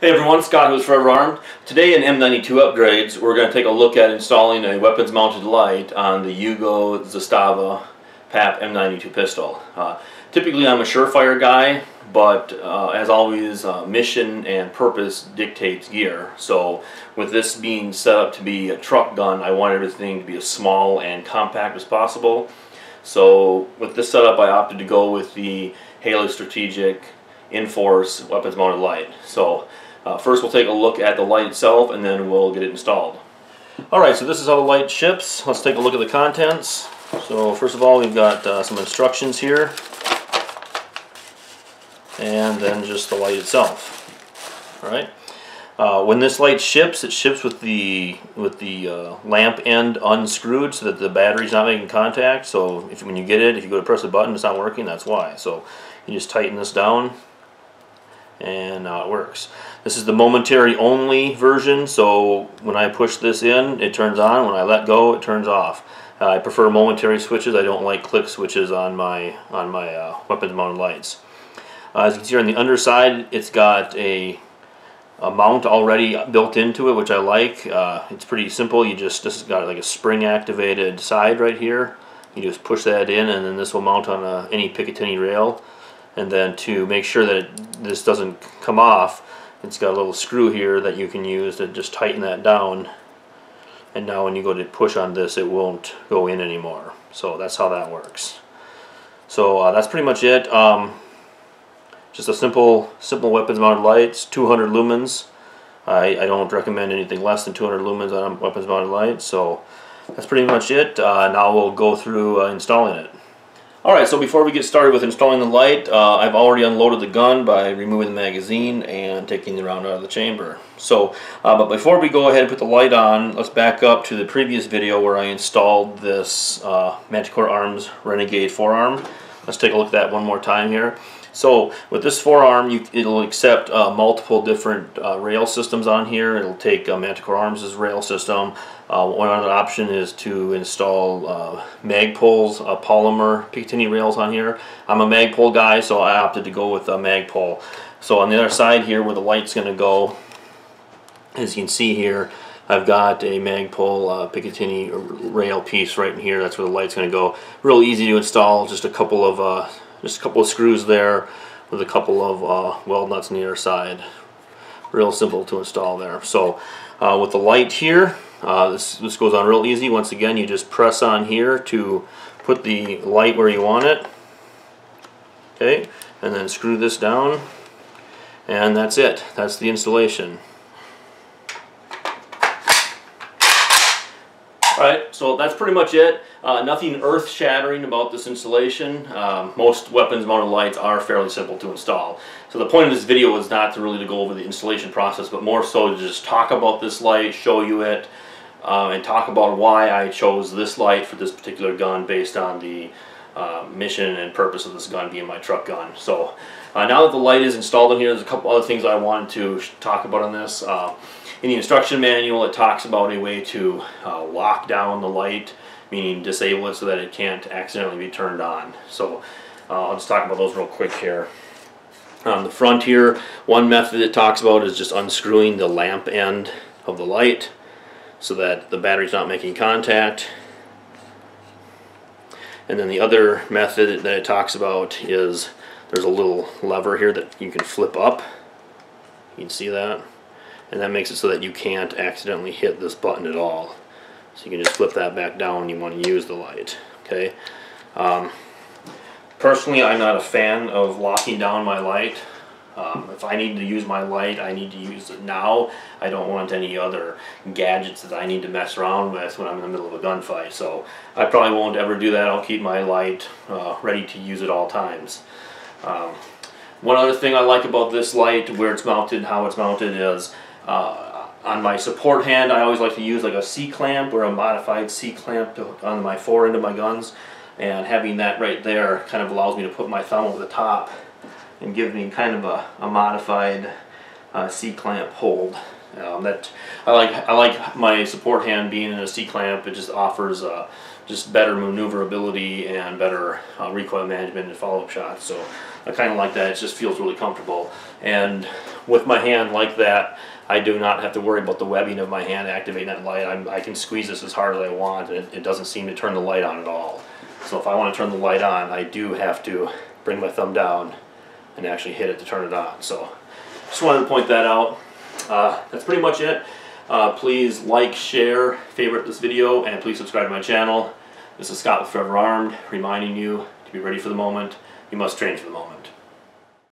Hey everyone, Scott who's Forever Armed. Today in M92 upgrades, we're going to take a look at installing a weapons mounted light on the Yugo Zastava PAP M92 pistol. Typically I'm a surefire guy, but as always mission and purpose dictates gear. So with this being set up to be a truck gun, I want everything to be as small and compact as possible. So with this setup I opted to go with the Halo Strategic Inforce weapons mounted light. So first we'll take a look at the light itself and then we'll get it installed. Alright, so this is how the light ships. Let's take a look at the contents. So first of all we've got some instructions here, and then just the light itself. Alright. When this light ships, it ships with the lamp end unscrewed so that the battery's not making contact. So when you get it, if you go to press the button, it's not working, that's why. So you just tighten this down and now it works. This is the momentary only version, so when I push this in it turns on, when I let go it turns off. I prefer momentary switches. I don't like click switches on my weapons mounted lights. As you can see on the underside, it's got a mount already built into it, which I like. It's pretty simple. This has got like a spring activated side right here. You just push that in and then this will mount on any Picatinny rail. And then to make sure that this doesn't come off, it's got a little screw here that you can use to just tighten that down. And now when you go to push on this, it won't go in anymore. So that's how that works. So that's pretty much it. Just a simple weapons mounted lights, 200 lumens. I don't recommend anything less than 200 lumens on weapons mounted lights. So that's pretty much it. Now we'll go through installing it. Alright, so before we get started with installing the light, I've already unloaded the gun by removing the magazine and taking the round out of the chamber. So, but before we go ahead and put the light on, let's back up to the previous video where I installed this Manticore Arms Renegade Forearm. Let's take a look at that one more time here. So with this forearm, it'll accept multiple different rail systems on here. It'll take Manticore Arms' rail system. One other option is to install Magpole's polymer Picatinny rails on here. I'm a Magpole guy, so I opted to go with a Magpole. So on the other side here where the light's going to go, as you can see here, I've got a Magpole Picatinny rail piece right in here. That's where the light's going to go. Real easy to install, just a couple of screws there with a couple of weld nuts on the other side. Real simple to install there. So with the light here, this goes on real easy. Once again, you just press on here to put the light where you want it. Okay, and then screw this down, and that's it. That's the installation. Alright, so that's pretty much it. Nothing earth-shattering about this installation. Most weapons mounted lights are fairly simple to install. So the point of this video is not to go over the installation process, but more so to just talk about this light, show you it, and talk about why I chose this light for this particular gun based on the mission and purpose of this gun being my truck gun. So now that the light is installed in here, there's a couple other things I wanted to talk about on this. In the instruction manual, it talks about a way to lock down the light, meaning disable it so that it can't accidentally be turned on. So I'll just talk about those real quick here. On the front here, one method it talks about is just unscrewing the lamp end of the light so that the battery's not making contact. And then the other method that it talks about is there's a little lever here that you can flip up. You can see that. And that makes it so that you can't accidentally hit this button at all. So you can just flip that back down when you want to use the light. Okay. Personally, I'm not a fan of locking down my light. If I need to use my light, I need to use it now. I don't want any other gadgets that I need to mess around with when I'm in the middle of a gunfight. So I probably won't ever do that. I'll keep my light ready to use at all times. One other thing I like about this light, where it's mounted, how it's mounted, is on my support hand I always like to use like a C-clamp or a modified C-clamp on my fore end of my guns, and having that right there kind of allows me to put my thumb over the top and give me kind of a modified C-clamp hold. That I like my support hand being in a C-clamp. It just offers just better maneuverability and better recoil management and follow-up shots. So I kind of like that. It just feels really comfortable. And with my hand like that, I do not have to worry about the webbing of my hand activating that light. I can squeeze this as hard as I want, and it doesn't seem to turn the light on at all. So if I want to turn the light on, I do have to bring my thumb down and actually hit it to turn it on. So just wanted to point that out. That's pretty much it. Please like, share, favorite this video, and please subscribe to my channel. This is Scott with Forever Armed, reminding you to be ready for the moment. You must train for the moment.